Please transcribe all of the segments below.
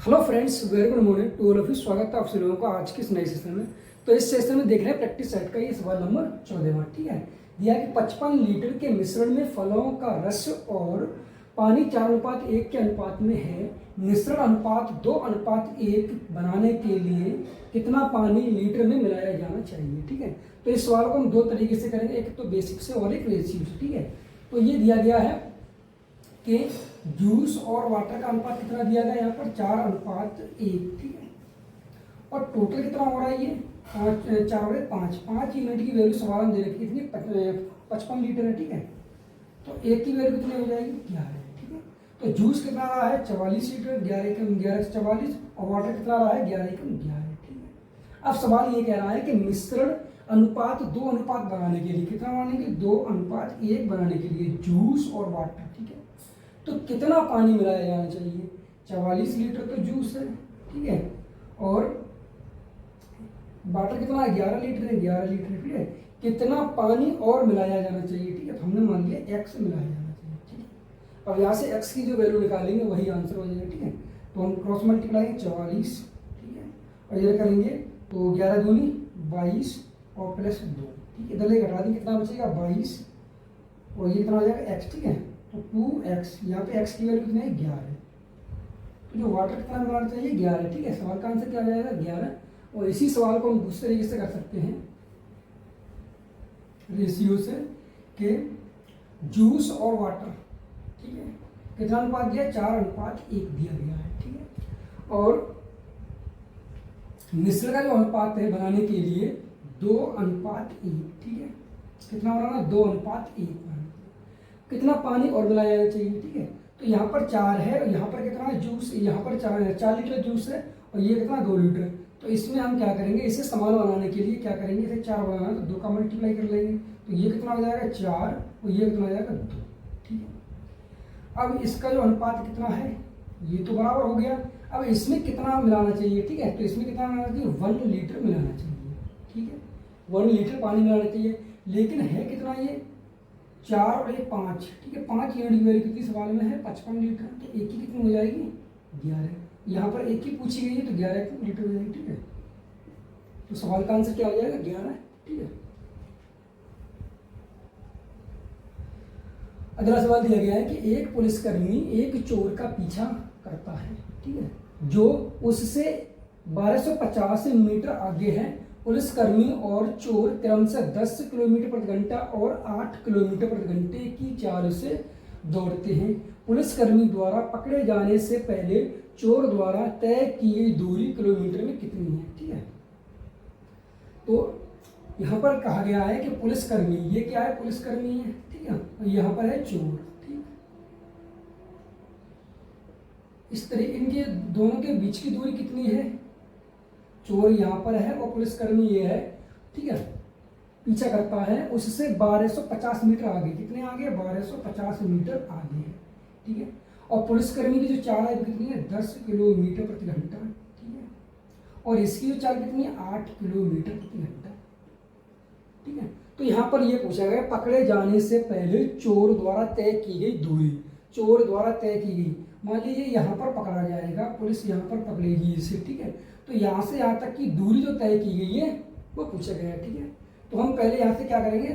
Hello friends, very good morning to all of you. स्वागत है आप सभी लोगों का आज के इस नए सेशन में। तो इस सेशन में देख रहे हैं प्रैक्टिस सेट का ये सवाल नंबर 14वां। ठीक है, दिया कि 55 लीटर के मिश्रण में फलों का रस और पानी 4:1 के अनुपात में है। मिश्रण अनुपात 2:1 बनाने के लिए कितना पानी लीटर में मिलाया जाना चाहिए। ठीक है, तो इस सवाल को हम दो तरीके से करेंगे, एक तो बेसिक से और एक रेशियो से। ठीक है, तो ये दिया गया है कि जूस और वाटर का अनुपात कितना दिया गया यहाँ पर 4:1। ठीक है, और टोटल कितना हो रहा है ये 5 यूनिट की वैल्यू सवाल में दे रखी है, कितनी 55 लीटर है। ठीक है, तो एक की वैल्यू कितनी हो जाएगी 11। ठीक है, तो जूस कितना रहा है 44 लीटर, 11 से 44, और वाटर कितना रहा है 11 ठीक है। अब सवाल ये कह रहा है कि मिश्रण अनुपात 2:1 बनाने के लिए कितना बनाने के 2:1 बनाने के लिए जूस और वाटर। ठीक है, तो कितना पानी मिलाया जाना चाहिए। 44 लीटर तो जूस है, ठीक है, और वाटर कितना है 11 लीटर है, 11 लीटर। ठीक है, कितना पानी और मिलाया जाना चाहिए। ठीक है, तो हमने मान लिया x मिलाया जाना चाहिए। ठीक है, और यहाँ से x की जो वैल्यू निकालेंगे वही आंसर हो जाएगा। ठीक है, तो हम क्रॉस मल्टीप्लाई 44, ठीक है, और ये करेंगे तो 11 दूनी 22 और प्लस 2। ठीक है, इधर ले घटा दी, कितना बचेगा 22, और ये कितना हो जाएगा x। ठीक है, तो 2x, यहाँ पे x की वैल्यू कितनी है 11। तो जो वाटर कितना मिलाना चाहिए 11। ठीक है, सवाल का आंसर क्या हो जाएगा 11। और इसी सवाल को हम दूसरे तरीके से कर सकते हैं रेशियो से कि जूस और वाटर, ठीक है, कितना अनुपात दिया 4:1 दिया गया है। ठीक है, और मिश्रण का जो अनुपात है बनाने के लिए 2:1। ठीक है, कितना हो रहा है 2:1। कितना पानी और मिलाया जाना चाहिए। ठीक है, तो यहाँ पर 4 है और यहाँ पर कितना है जूस, यहाँ पर 4 लीटर जूस है और ये कितना 2 लीटर। तो इसमें हम क्या करेंगे, इसे समान बनाने के लिए क्या करेंगे, इसे 4 बनाना तो 2 का मल्टीप्लाई कर लेंगे, तो ये कितना हो जाएगा 4 और ये कितना हो जाएगा 2। ठीक है, अब इसका जो अनुपात कितना है ये तो बराबर हो गया। अब इसमें कितना मिलाना चाहिए। ठीक है, तो इसमें कितना मिलाना चाहिए 1 लीटर मिलाना चाहिए। ठीक है, 1 लीटर पानी मिलाना चाहिए, लेकिन है कितना ये 4 और 1 5। ठीक है, 5 यूनिट की वैल्यू कितनी सवाल में है 55 लीटर, तो एक की कितनी हो जाएगी 11। यहाँ पर एक ही पूछी गई है तो 11 लीटर हो जाएगी। ठीक है, तो सवाल का आंसर क्या हो जाएगा 11। ठीक है, अगला सवाल दिया गया है कि एक पुलिसकर्मी एक चोर का पीछा करता है। ठीक है, जो उससे 1250 मीटर आगे है। पुलिसकर्मी और चोर क्रमशः 10 किलोमीटर प्रति घंटा और 8 किलोमीटर प्रति घंटे की चाल से दौड़ते हैं। पुलिसकर्मी द्वारा पकड़े जाने से पहले चोर द्वारा तय की गई दूरी किलोमीटर में कितनी है। ठीक है, तो यहाँ पर कहा गया है कि पुलिसकर्मी, ये क्या है पुलिसकर्मी है, ठीक है, और यहाँ पर है चोर। ठीक, इस तरह इनके दोनों के बीच की दूरी कितनी है, चोर यहाँ पर है और पुलिसकर्मी ये है। ठीक है, पीछा करता है उससे 1250 मीटर आगे, कितने आगे 1250 मीटर आगे है। ठीक है, और पुलिसकर्मी की जो चाल है कितनी है 10 किलोमीटर प्रति घंटा। ठीक है, और इसकी जो चाल कितनी है 8 किलोमीटर प्रति घंटा। ठीक है, तो यहाँ पर ये पूछा गया पकड़े जाने से पहले चोर द्वारा तय की गई दूरी। चोर द्वारा तय की गई, मान लीजिए यहाँ पर पकड़ा जाएगा, पुलिस यहाँ पर पकड़ेगी इसे। ठीक है, तो यहाँ से यहाँ तक की दूरी जो तय की गई है वो पूछा गया है। ठीक है, तो हम पहले यहाँ से क्या करेंगे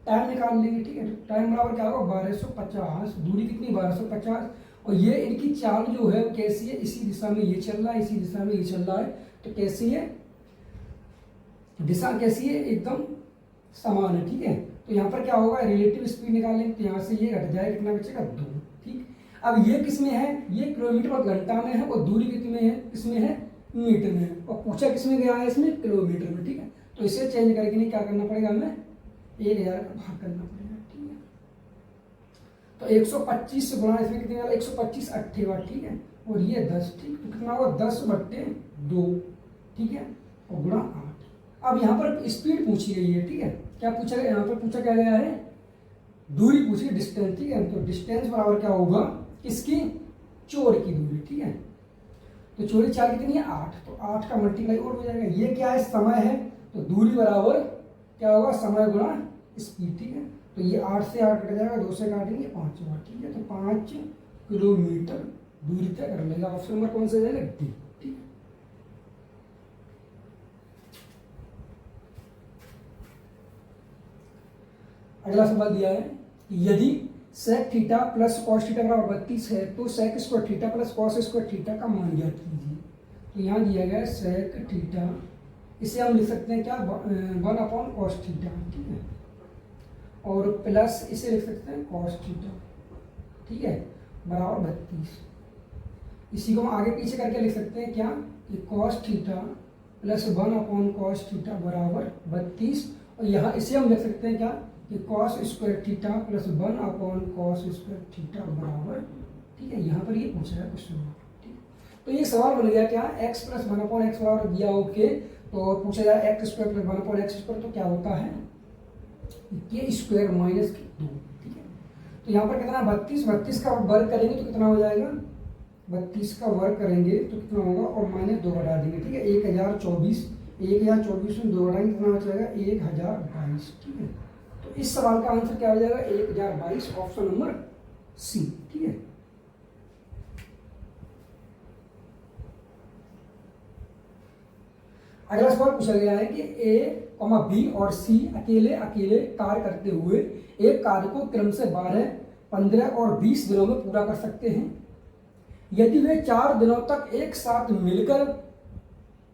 टाइम निकाल लेंगे। ठीक है, तो टाइम बराबर क्या होगा 1250, दूरी कितनी 1250, और ये इनकी चाल जो है कैसी है, इसी दिशा में ये चल रहा है, इसी दिशा में ये चल रहा है, तो कैसी है दिशा, कैसी है एकदम समान है। ठीक है, तो यहाँ पर क्या होगा रिलेटिव स्पीड निकालेंगे, तो यहाँ से ये घट जाए, कितना बचेगा 2। ठीक, अब ये किस में है, ये किलोमीटर प्रति घंटा में है और दूरी कितनी में है, किसमें है मीटर में है, और पूछा किसमें गया है इसमें किलोमीटर में। ठीक है, तो इसे चेंज करके नहीं क्या करना पड़ेगा हमें 1000 का भाग करना पड़ेगा। ठीक है, तो 125 से गुणा इसमें कितने वाला 125 8 ठीक है, और ये 10। ठीक, तो कितना होगा 10/2। ठीक है, और गुणा 8। अब यहाँ पर स्पीड पूछी गई है। ठीक है, क्या पूछा गया यहाँ पर, पूछा क्या गया है दूरी पूछी, डिस्टेंस। ठीक है, तो डिस्टेंस बराबर क्या होगा किसकी चोर की दूरी। ठीक है, तो चोर की चाल कितनी है 8, तो 8 का मल्टीप्लाई और हो जाएगा। ये क्या है समय है, तो दूरी बराबर क्या होगा समय गुणा स्पीड। ठीक है, तो ये 8 से 8 कट जाएगा, 2 से काटेंगे 5 बार। ठीक है, तो 5 किलोमीटर दूरी तय कर लेगा। ऑप्शन नंबर कौन सा हो जाएगा? डी। ठीक है, अगला सवाल दिया है यदि sec theta plus cos theta बराबर 32 है तो sec square theta plus cos square theta का मान ज्ञात कीजिए। तो यहाँ दिया गया सेक थीटा, इसे हम लिख सकते हैं क्या? 1 कॉस थीटा। ठीक है, और प्लस इसे लिख सकते हैं कॉस थीटा। ठीक है, बराबर 32। इसी को हम आगे पीछे करके लिख सकते हैं क्या? कि cos theta plus 1 cos theta बराबर 32। और यहाँ इसे हम लिख सकते हैं क्या? कि cos square theta plus 1 cos square theta बराबर। ठीक है, यहाँ पर ये पूछ रहा है क्वेश्चन में। ठीक, तो ये सवाल बन गया क्या? x प्लस 1/x बराबर दिया ओके, तो पूछा जाए x square plus 1/x square, तो क्या होता है? के स्क्वायर माइनस 2। ठीक है, तो यहाँ पर कितना? 32 का वर्ग करेंगे तो कितना हो जाएगा? 32 का वर्ग करेंगे तो कितना होगा? और माइनस 2 घटा देंगे। ठीक है, 1024 में 2 घटाएंगे कितना हो जाएगा? 1022। ठीक है, तो इस सवाल का आंसर क्या हो जाएगा? 1022, ऑप्शन नंबर सी। ठीक है, अगला सवाल पूछा गया है कि ए, बी और सी अकेले अकेले कार्य करते हुए एक कार्य को क्रम से 12, 15 और 20 दिनों में पूरा कर सकते हैं। यदि वे 4 दिनों तक एक साथ मिलकर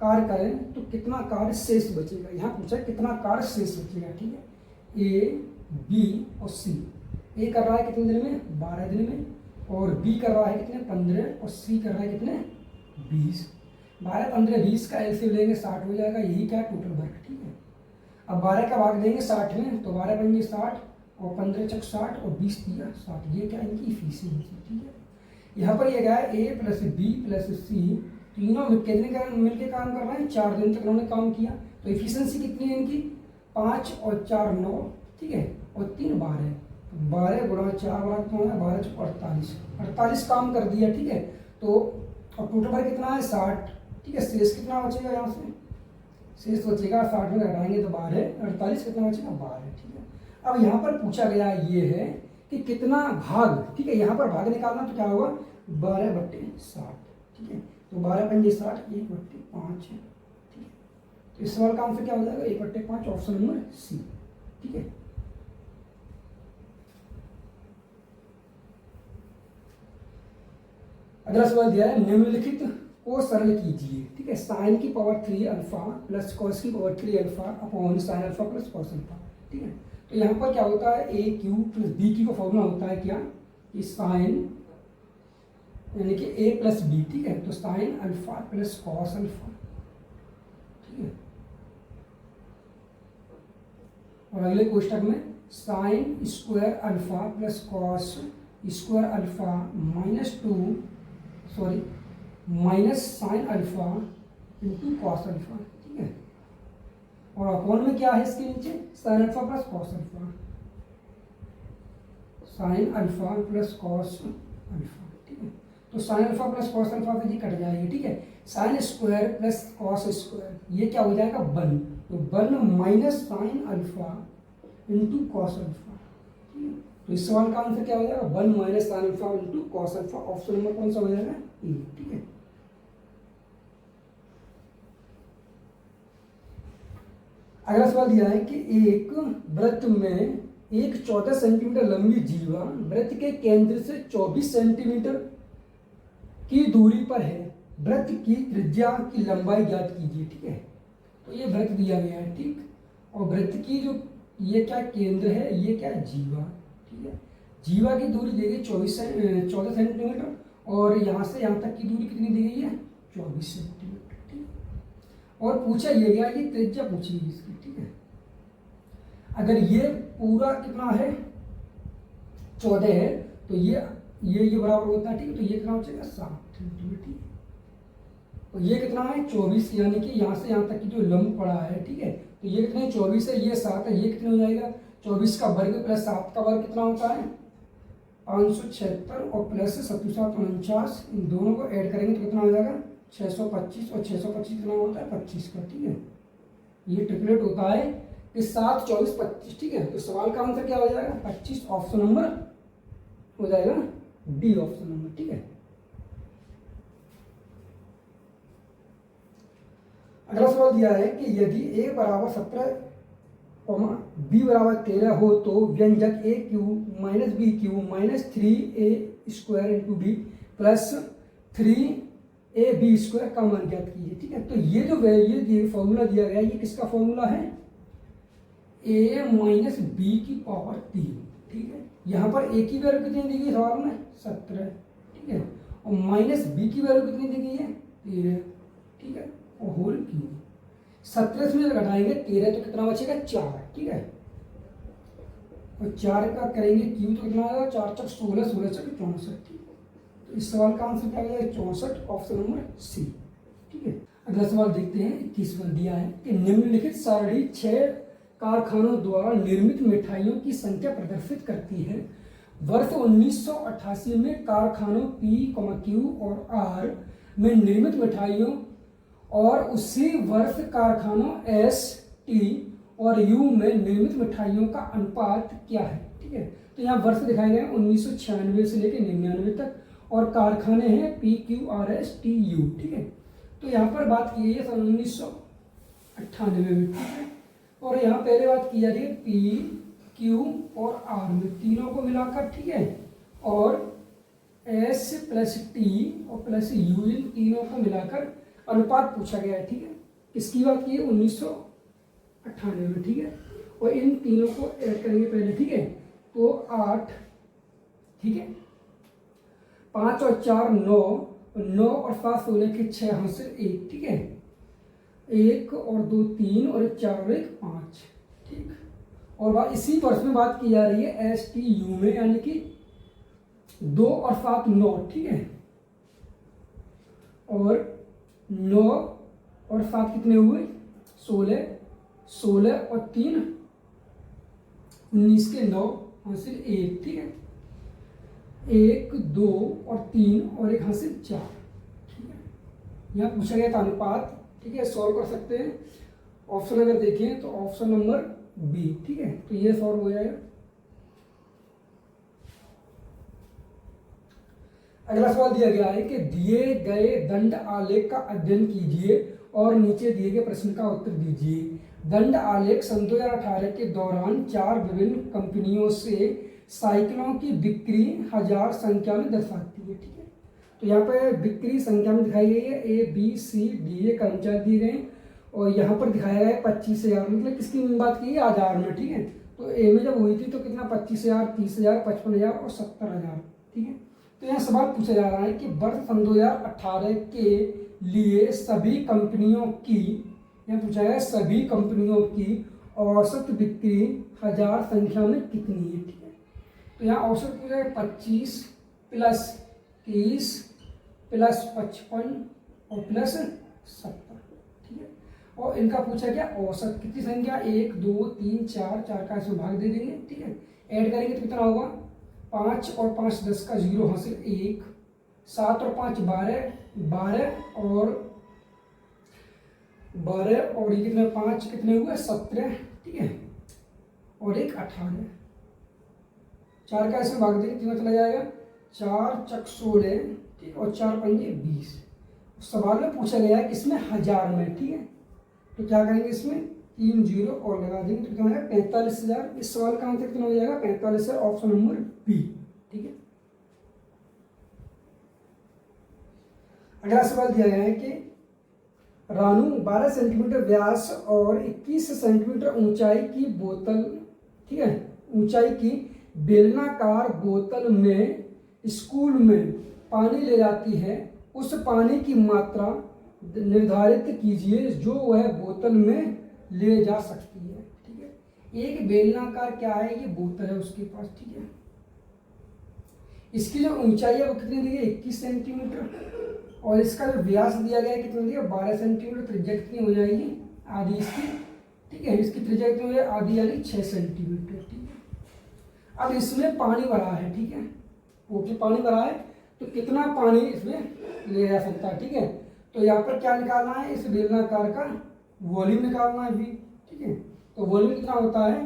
कार्य करें तो कितना कार्य शेष बचेगा? यहाँ पूछा कितना कार्य शेष बचेगा। ठीक है, ए, बी और सी। ए कर रहा है कितने दिन में? 12 दिन में, और बी कर रहा है कितने? 15, और सी कर रहा है कितने? 20। 12, 15, 20 का एलसीएम लेंगे 60 हो जाएगा। यही क्या? Total work. ठीक है, अब 12 का भाग देंगे 60 में, तो 12 बन गए 60, और 15 चक 60, और 20 दिया 60। ये क्या? इनकी इफिशियंसी। ठीक है, यहाँ पर ये क्या है? ए प्लस बी प्लस सी, तीनों मिलकर काम कर रहे हैं। 4 दिन तक उन्होंने काम किया, तो इफिशियंसी कितनी है इनकी? 5 और 4 9। ठीक है, और 3 12। 12 गुणा 4 बराबर कितना है? 12 चौक 48। 48 काम कर दिया। ठीक है, तो और टोटल वर्क कितना है? 60। ठीक है, शेष कितना बचेगा? यहाँ से शेष बचेगा 60 में घटाएंगे तो 12, 48 कितना बचेगा? 12। ठीक है, अब यहाँ पर पूछा गया ये है कि कितना भाग। ठीक है, यहाँ पर भाग निकालना तो क्या होगा? 12/60। ठीक है, तो 12×60 1/5 है। ठीक है, तो इस सवाल का आंसर क्या हो जाएगा? 1/5, ऑप्शन नंबर सी। ठीक है, अगला सवाल दिया है निम्नलिखित को सरल कीजिए। ठीक है, साइन की पावर 3 अल्फा प्लस कॉस की power 3 alpha upon sine alpha plus cos alpha. ठीक है, तो यहाँ पर क्या होता है? ए क्यू प्लस बी क्यू का फॉर्मूला होता है क्या? कि साइन यानी कि ए प्लस बी। ठीक है, तो sine alpha plus cos alpha. ठीक है, और अगले कोष्टक में sine square alpha plus cos square alpha minus sine alpha into cos alpha. ठीक है, और अपॉन में क्या है इसके नीचे? Sine alpha plus cos alpha, sine alpha plus cos alpha. ठीक है, तो sine alpha plus cos alpha से जी कट जाएगी। ठीक है, sine square plus cos square, ये क्या हो जाएगा? 1, तो 1 minus sine alpha into cos alpha. ठीक है, तो इस सवाल का आंसर क्या हो जाएगा? 1 minus sine alpha into cos alpha, option number कौन सा हो जाएगा? ए। ठीक है, अगला सवाल दिया है कि एक वृत्त में एक 14 सेंटीमीटर लंबी जीवा वृत्त के केंद्र से 24 सेंटीमीटर की दूरी पर है। वृत्त की त्रिज्या की लंबाई ज्ञात कीजिए। ठीक है, तो ये वृत्त दिया गया है। ठीक, और वृत्त की जो ये क्या केंद्र है? ये क्या? जीवा। ठीक है, जीवा की दूरी दी गई 14 सेंटीमीटर, और यहाँ से यहाँ तक की दूरी कितनी दी गई है? 24 सेंटीमीटर। ठीक, और पूछा ये गया कि त्रिज्या पूछी गई इसकी। ठीक है, अगर ये पूरा कितना है? 14 है, तो ये बराबर होता है। ठीक है, तो ये कितना हो जाएगा? 7 सेंटीमीटर। और ये कितना है? 24, यानी कि यहाँ से यहाँ तक की जो लंब पड़ा है। ठीक है, तो ये कितने? 24 है, ये 7 है, ये कितने हो जाएगा? 24 का वर्ग प्लस 7 का वर्ग कितना होता है? 576, और प्लस 749, इन दोनों को ऐड करेंगे तो कितना हो जाएगा? 625, और 625 कितना होता है? 25 का। ठीक है, ये ट्रिपलेट होता है कि 7, 24, 25। ठीक है, तो सवाल का आंसर क्या हो जाएगा? 25, ऑप्शन नंबर हो जाएगा डी, ऑप्शन नंबर। ठीक है, अगला सवाल दिया है कि यदि a बराबर 17 b बराबर 13 हो तो व्यंजक a cube minus b cube minus 3a² into b plus 3ab² का मान ज्ञात कीजिए। ठीक है, तो ये जो वैल्यू फॉर्मूला दिया गया है ये किसका फॉर्मूला है, a माइनस बी की पावर 3। ठीक है, यहाँ पर a की वैल्यू कितनी दी गई सवाल में 17। ठीक है, और माइनस बी की वैल्यू कितनी दी गई है 13। ठीक है, और होल क्यूब 17 में घटाएंगे 13 तो कितना बचेगा 4। ठीक है, और 4 का करेंगे क्यूब तो कितना आएगा 4 चक 16, 16 चक 64। ठीक है, तो इस सवाल का आंसर क्या आएगा 64, ऑप्शन नंबर सी। ठीक है, अगला सवाल देखते हैं 21वां दिया है कि निम्नलिखित सारणी 6 कारखानों द्वारा निर्मित मिठाइयों की संख्या प्रदर्शित करती है। वर्ष 1988 में कारखानों पी, क्यू और आर में निर्मित मिठाइयों और उसी वर्ष कारखानों एस, टी और यू में निर्मित मिठाइयों का अनुपात क्या है। ठीक है, तो यहाँ वर्ष दिखाए गए 1996 से लेकर 99 तक और कारखाने हैं P, Q, R, S, T, U. ठीक है, तो यहाँ पर बात की है सन 1998 में। ठीक है, और यहाँ पहले बात की जा रही है पी, क्यू और आर में तीनों को मिलाकर। ठीक है, और एस प्लस टी और प्लस यू इन तीनों को मिलाकर अनुपात पूछा गया है। ठीक है, किसकी बात की है 1998 में। ठीक है, और इन तीनों को ऐड करेंगे पहले। ठीक है, तो 8, ठीक है, 5 और 4 9, 9 और 7 16 के 6 हासिल 1। ठीक है, 1 और 2 3 और 1 4 और 1 5। ठीक, और इसी वर्ष में बात की जा रही है एस, टी, यू में, यानी कि 2 और 7 9। ठीक है, और 9 और 7 कितने हुए 16, 16 और 3 19 के 9 हासिल 1। ठीक है, 1 2 और 3 और 1 हासिल 4। ठीक है, यहाँ पूछा गया था अनुपात। ठीक है, सॉल्व कर सकते हैं। ऑप्शन अगर देखें तो ऑप्शन नंबर बी। ठीक है, तो ये सॉल्व हो जाएगा। अगला सवाल दिया गया है कि दिए गए दंड आलेख का अध्ययन कीजिए और नीचे दिए गए प्रश्न का उत्तर दीजिए। दंड आलेख सन 2018 के दौरान 4 विभिन्न कंपनियों से साइकिलों की बिक्री हजार संख्या में दर्शाती है। ठीक है, तो यहाँ पे बिक्री संख्या में दिखाई गई है ए, बी, सी, डी, ये कर्मचारी दिए गए और यहाँ पर दिखाया गया है 25,000, मतलब किसकी बात की है हजार में। ठीक है, तो ए में जब हुई थी तो कितना 25,000, 30,000, 55,000 और 70,000। ठीक है, तो यहाँ सवाल पूछा जा रहा है कि वर्ष सन 2018 के लिए सभी कंपनियों की, यहाँ पूछा गया सभी कंपनियों की औसत बिक्री हजार संख्या में कितनी है। ठीक है, तो यहाँ औसत पूछा है 25 प्लस 30 प्लस 55 और प्लस 70। ठीक है, और इनका पूछा क्या औसत कितनी संख्या 1 2 3 4, 4 का इसमें भाग दे देंगे। ठीक है, ऐड करेंगे तो कितना होगा 5 और 5 10 का 0 हासिल 1, 7 और 5 12, 12 और ये कितने 5 कितने हुए 17। ठीक है, और 1 18, 4 का इसमें भाग देंगे कितना चला जाएगा 4 चक 16। ठीक, और 4 पंजे 20। सवाल में पूछा गया है इसमें हजार में। ठीक है, तो क्या करेंगे इसमें 3 0 और लगा देंगे तो कितना हो जाएगा 45,000। इस सवाल का आंसर कितना हो जाएगा 45,000, ऑप्शन नंबर बी। ठीक है, अगला सवाल दिया गया है कि रानू 12 सेंटीमीटर व्यास और 21 सेंटीमीटर ऊंचाई की बोतल, ठीक है, ऊंचाई की बेलनाकार बोतल में स्कूल में पानी ले जाती है। उस पानी की मात्रा निर्धारित कीजिए जो वह बोतल में ले जा सकती है। ठीक है, एक बेलनाकार क्या है ये बोतल है उसके पास। ठीक है, इसकी जो ऊंचाई है वो कितनी दी है 21 सेंटीमीटर और इसका जो व्यास दिया गया है कितना दिया 12 सेंटीमीटर। त्रिज्या कितनी हो जाएगी आधी इसकी। ठीक है, इसकी त्रिज्या कितनी हो जाएगी आधी यानी 6 सेंटीमीटर। ठीक है, अब इसमें पानी भरा है। ठीक है, वो पानी भरा है तो कितना पानी इसमें ले जा सकता है। ठीक है, तो यहाँ पर क्या निकालना है इस बेलनाकार का वॉल्यूम निकालना है भी। ठीक है, तो वॉल्यूम कितना होता है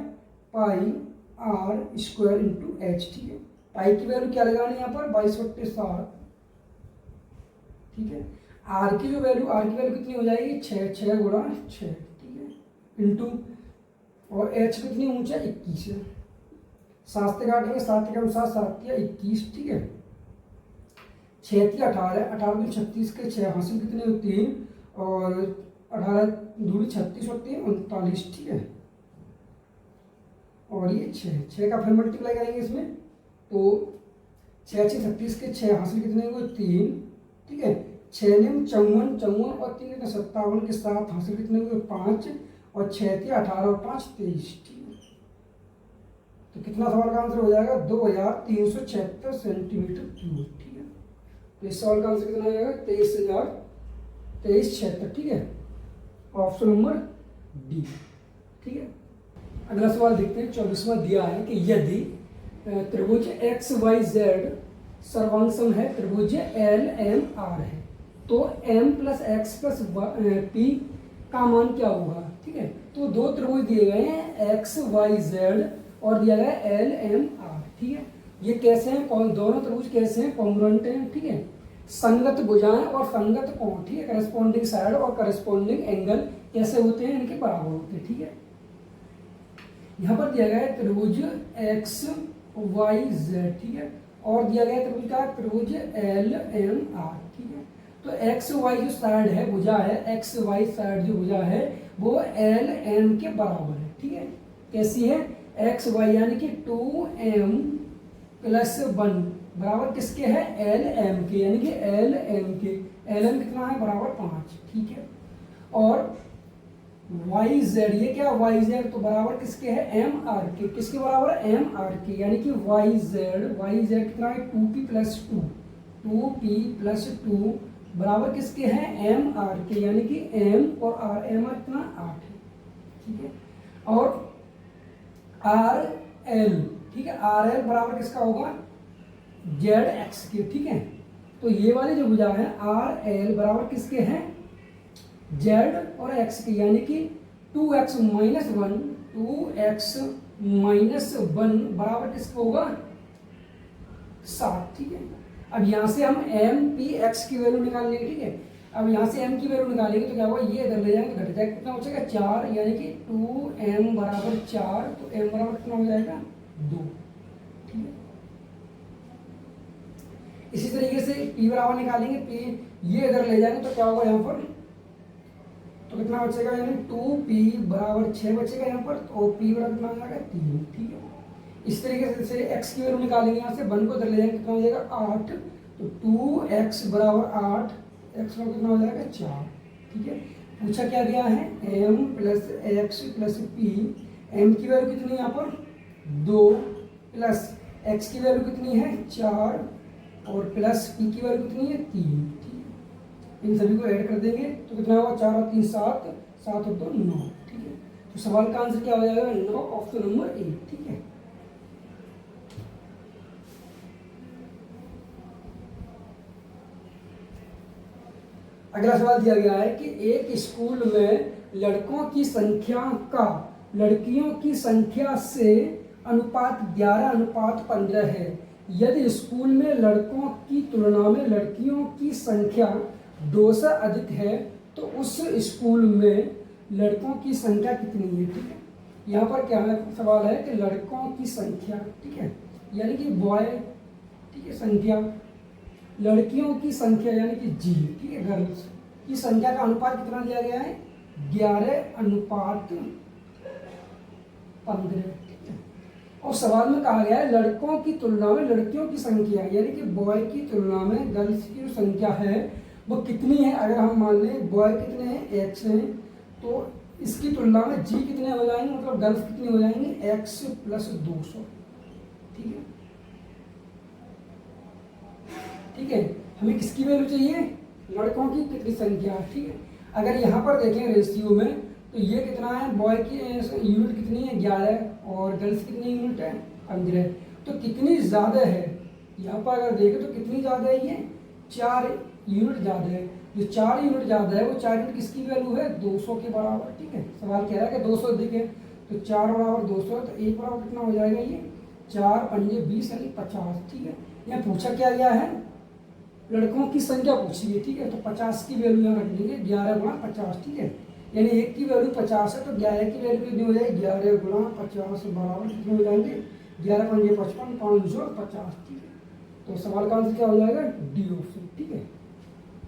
पाई आर स्क्वायर इंटू एच। ठीक है, पाई की वैल्यू क्या लगानी है यहाँ पर 22/7। ठीक है, आर की वैल्यू कितनी हो जाएगी 6, 6 गुणा 6, ठीक है, इंटू, और एच कितनी ऊंचा 21 है, 7 से काटेंगे, 7 के अनुसार 7 या 21, ठीक है, 6 की 18, 18 की 36 के 6 हासिल कितने हो 3, और 18 दूरी 36 होती है 39, ठीक है, और ये 6 का फिर मल्टीप्लाई करेंगे इसमें, तो 6 6 36 के 6 हासिल कितने हुए 3, ठीक है, 6 ने 54, 54 और 3 ने 57 के 7 हासिल कितने हुए 5, और 6 थे 18 और 5 23, ठीक है, तो कितना सवाल का आंसर हो जाएगा 2376 सेंटीमीटर क्यूब, ठीक है, तो इस सवाल का आंसर कितना हो जाएगा 2376, ठीक है, ऑप्शन नंबर डी, ठीक है। अगला सवाल देखते हैं, 24वां दिया है कि यदि त्रिभुज एक्स वाई जेड सर्वांगसम है, त्रिभुज एल एम आर है, तो m plus x plus P का मान क्या होगा, ठीक है, तो दो त्रिभुज दिए गए हैं एक्स वाई जेड और दिया गया एल एम आर, ठीक है, ये कैसे हैं, कौन दोनों त्रिभुज कैसे हैं, कॉन्ग्रुएंट हैं, ठीक है, संगत भुजाएं और संगत कोण, ठीक है, करस्पॉन्डिंग साइड और करस्पॉन्डिंग एंगल कैसे होते हैं, इनके बराबर होते हैं, ठीक है। यहाँ पर दिया गया है त्रिभुज एक्स वाई जेड, ठीक है, और दिया गया त्रिभुज का त्रिभुज एल एम आर, ठीक है, तो एक्स वाई जो साइड है भुजा है, एक्स वाई साइड जो भुजा है वो एल एम के बराबर है, ठीक है, कैसी है, एक्स वाई यानी कि 2m प्लस 1 बराबर किसके है, एल एम के, यानी कि एल एम के, एल एम कितना है बराबर 5, ठीक है, और वाई जेड, ये क्या वाई जेड तो बराबर किसके है एम आर के, किसके बराबर है एम आर के, यानी कि वाई जेड कितना है 2p प्लस 2, 2p प्लस 2 बराबर किसके हैं एम आर के, यानी कि एम और आर, एम आर कितना 8 है, ठीक है, और आर एल, ठीक है, आर एल बराबर किसका होगा जेड एक्स के, ठीक है, तो ये वाले जो भुजा है आर एल बराबर किसके हैं जेड और एक्स के, यानी कि 2x माइनस 1, 2x माइनस 1 बराबर किसका होगा 7, ठीक है। अब यहाँ से हम एम पी एक्स की वैल्यू निकाल लेंगे, ठीक है, अब यहाँ से m की वैल्यू निकालेंगे तो क्या होगा, ये इधर ले जाएंगे घट जाएगा, कितना हो जाएगा 4, यानी कि 2m बराबर 4, तो m बराबर कितना हो जाएगा 2, ठीक है। इसी तरीके से p बराबर निकालेंगे, p ये इधर ले जाएंगे तो क्या होगा यहाँ पर, तो कितना बचेगा, यानी 2p बराबर 6 बचेगा यहाँ पर, तो p बराबर कितना हो जाएगा 3, ठीक है। इस तरीके से x की वैल्यू निकालेंगे, यहाँ से 1 को इधर ले जाएंगे कितना हो जाएगा 8, तो 2x बराबर 8, x का कितना हो जाएगा 4, ठीक है। पूछा क्या गया है m plus x plus P, m की वैल्यू कितनी है यहाँ पर 2, प्लस x की वैल्यू कितनी है 4, और प्लस p की वैल्यू कितनी है 3, ठीक है। इन सभी को ऐड कर देंगे तो कितना होगा 4 और 3 7, 7 और 2 9, ठीक है। तो सवाल का आंसर क्या हो जाएगा 9, ऑप्शन नंबर ए, ठीक है। अगला सवाल दिया गया है कि एक स्कूल में लड़कों की संख्या का लड़कियों की संख्या से अनुपात 11:15 है। यदि स्कूल में लड़कों की तुलना में लड़कियों की संख्या 2 से अधिक है तो उस स्कूल में लड़कों की संख्या कितनी है, ठीक है। यहाँ पर क्या है सवाल है कि लड़कों की संख्या, ठीक है, यानी कि बॉय, ठीक है, संख्या, लड़कियों की संख्या यानी कि जी, ठीक है, गर्ल्स की संख्या का अनुपात कितना दिया गया है 11:15, ठीक है। और सवाल में कहा गया है लड़कों की तुलना में लड़कियों की संख्या यानी कि बॉय की तुलना में गर्ल्स की जो संख्या है वो कितनी है। अगर हम मान लें बॉय कितने हैं x हैं, तो इसकी तुलना में जी कितने हो जाएंगे, मतलब गर्ल्स कितनी हो जाएंगी x प्लस 200, ठीक है, ठीक है। हमें किसकी वैल्यू चाहिए, लड़कों की कितनी संख्या, ठीक है। अगर यहाँ पर देखें रेशियो में तो ये कितना है, बॉय की यूनिट कितनी है 11 और गर्ल्स कितनी यूनिट है 15, तो कितनी ज़्यादा है यहाँ पर अगर देखें तो कितनी ज़्यादा है, ये 4 यूनिट ज़्यादा है। जो 4 यूनिट ज़्यादा है वो 4 यूनिट किसकी वैल्यू है 200 के बराबर, ठीक है। सवाल कह रहा है कि 200 अधिक है तो 4 बराबर 200, तो 1 बराबर कितना हो जाएगा, ये 4 पंजे 20 यानी 50, ठीक है। यहाँ पूछा क्या गया है लड़कों की संख्या पूछी है, ठीक है। तो 50 की वैल्यू यहाँ रख देंगे, 11 गुणा 50, ठीक है। यानी 1 की वैल्यू 50 है तो 11 की वैल्यू कितनी हो जाएगी, 11 गुणा 50 बराबर कितने हो जाएंगे, 11 पंजे 55, 550, ठीक है। तो सवाल का आंसर क्या हो जाएगा, डी ऑप्शन, ठीक है।